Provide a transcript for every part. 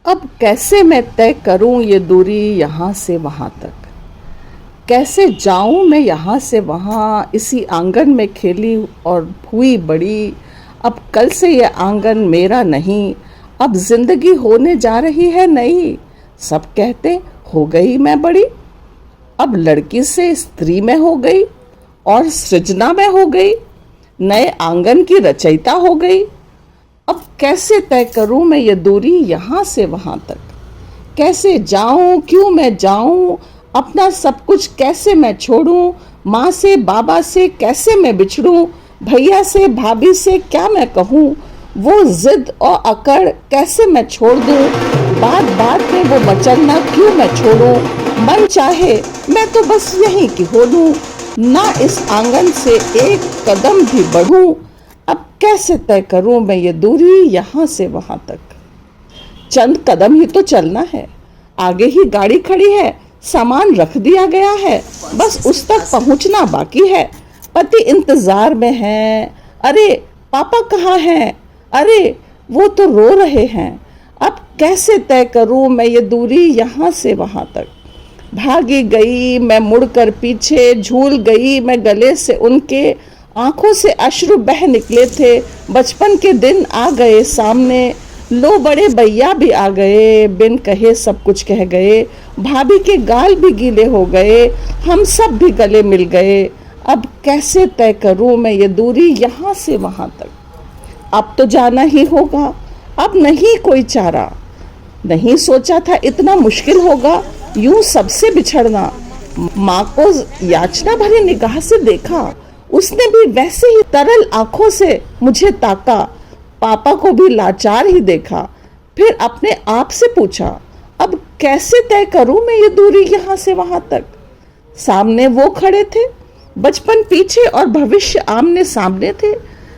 अब कैसे मैं तय करूं ये दूरी यहाँ से वहाँ तक। कैसे जाऊं मैं यहाँ से वहाँ। इसी आंगन में खेली और हुई बड़ी। अब कल से ये आंगन मेरा नहीं। अब जिंदगी होने जा रही है नई। सब कहते हो गई मैं बड़ी। अब लड़की से स्त्री में हो गई और सृजना में हो गई। नए आंगन की रचयिता हो गई। अब कैसे तय करूं मैं ये दूरी यहाँ से वहाँ तक। कैसे जाऊं, क्यों मैं जाऊं, अपना सब कुछ कैसे मैं छोड़ूं। माँ से बाबा से कैसे मैं बिछड़ूं। भैया से भाभी से क्या मैं कहूँ। वो जिद और अकड़ कैसे मैं छोड़ दूं। बात बात में वो मचलना क्यों मैं छोड़ूं। मन चाहे मैं तो बस यहीं की हो लूं। ना इस आंगन से एक कदम भी बढ़ूं। अब कैसे तय करूं मैं ये दूरी यहाँ से वहाँ तक। चंद कदम ही तो चलना है। आगे ही गाड़ी खड़ी है, सामान रख दिया गया है, बस उस तक पहुंचना बाकी है। पति इंतजार में है। अरे पापा कहाँ हैं। अरे वो तो रो रहे हैं। अब कैसे तय करूं मैं ये दूरी यहाँ से वहाँ तक। भागी गई मैं मुड़कर पीछे, झूल गई मैं गले से उनके। आंखों से अश्रु बह निकले थे। बचपन के दिन आ गए सामने। लो बड़े भैया भी आ गए, बिन कहे सब कुछ कह गए। भाभी के गाल भी गीले हो गए, हम सब भी गले मिल गए। अब कैसे तय करूं मैं ये दूरी यहाँ से वहाँ तक। अब तो जाना ही होगा, अब नहीं कोई चारा। नहीं सोचा था इतना मुश्किल होगा यूं सबसे बिछड़ना। माँ को याचना भरी निगाह से देखा, उसने भी वैसे ही तरल आंखों से मुझे ताका। पापा को भी लाचार ही देखा। फिर अपने आप से पूछा, अब कैसे तय करूं मैं ये दूरी यहाँ से वहाँ तक। सामने वो खड़े थे, बचपन पीछे और भविष्य आमने सामने थे।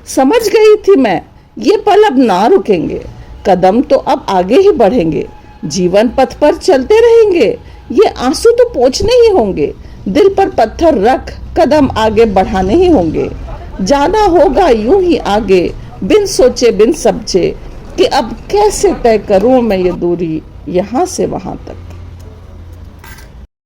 समझ गई थी मैं, ये पल अब ना रुकेंगे। कदम तो अब आगे ही बढ़ेंगे, जीवन पथ पर चलते रहेंगे। ये आंसू तो पोंछने ही होंगे, दिल पर पत्थर रख कदम आगे बढ़ाने ही होंगे। जाना होगा यूं ही आगे, बिन सोचे बिन समझे कि अब कैसे तय करूं मैं ये दूरी यहाँ से वहाँ तक।